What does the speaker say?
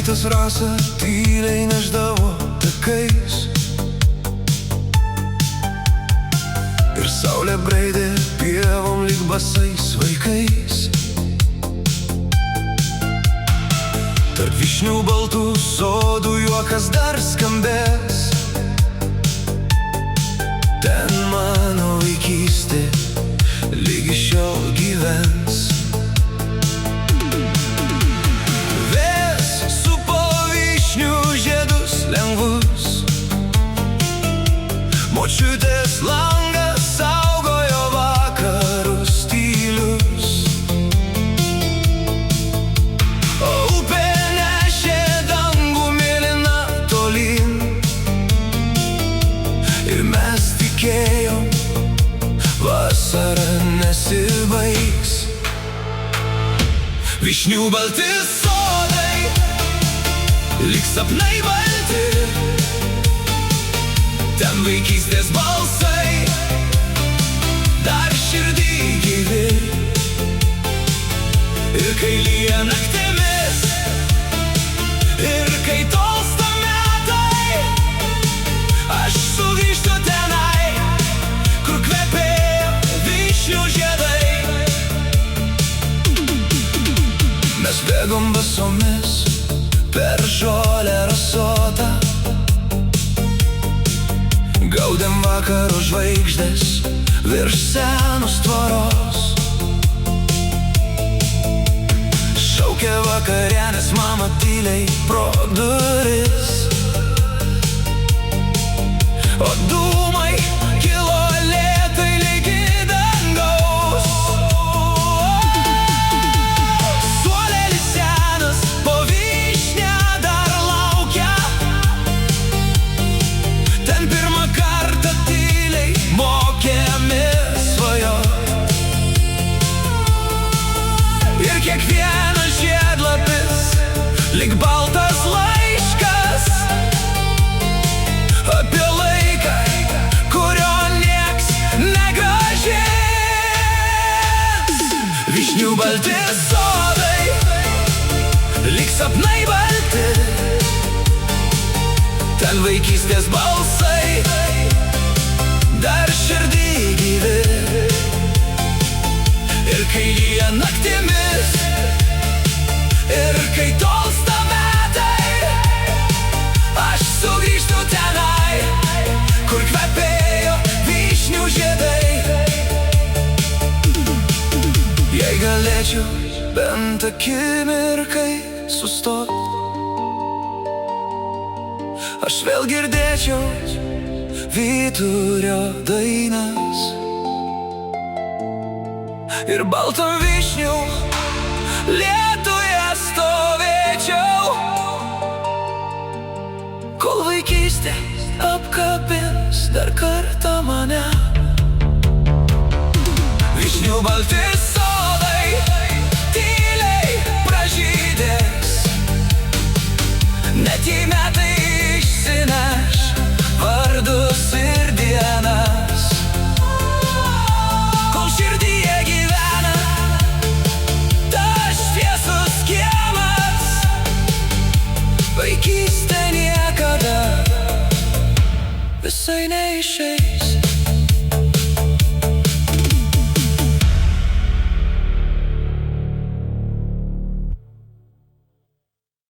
Rytas rasą tyliai nešdavo takais ir saulė braidė pievom lyg basais vaikais. Tarp vyšnių baltų sodų juokas dar skambės. Ten mano vaikystė lygi šiol gyvens. Vėjas supo vyšnių žiedus lengvus, močiutės langas saugojo vakarus tylius, o upė nešė dangų mėlyną tolyn, ir mes tikėjom, vasara nesibaigs. Vyšnių balti sodai, lyg sapnai balti, ten vaikystės balsai dar širdį gyvi. Ir kai lyja naktimis, ir kai tolsta metai, aš sugrįžtu tenai, kur kvepėjo vyšnių žiedai. Mes bėgom basomis per žolę rasotą, gaudėm vakaro žvaigždės virš senos tvoros. Šaukė vakarienės mama tyliai pro duris, o dūmai kilo lėtai lygi dangaus. Suolėlis senas po vyšnę dar laukia, ten pirmą kartą tyliai mokėmės svajot. Ir kiekvienas žiedlapis lyg baltas laiškas apie laiką, kurio nieks negrąžins. Vyšnių balti sodai, lyg sapnai balti, ten vaikystės balsai dar širdį gyvi. Ir kai lyja naktimis, ir kai tolsta metai, aš sugrįžtu tenai, kur kvepėjo vyšnių žiedai. Jei galėčiau bent akimirkai sustot, aš vėl girdėčiau Vyturio dainas ir baltų vyšnių lietuje stovėčiau, kol vaikystė apkabins dar kartą mane. Vyšnių balti sodai tyliai pražydės, net jei metai išsineš vardus ir dienas. Kol širdyje gyvena tas šviesus kiemas, vaikystė niekada visai neišeis.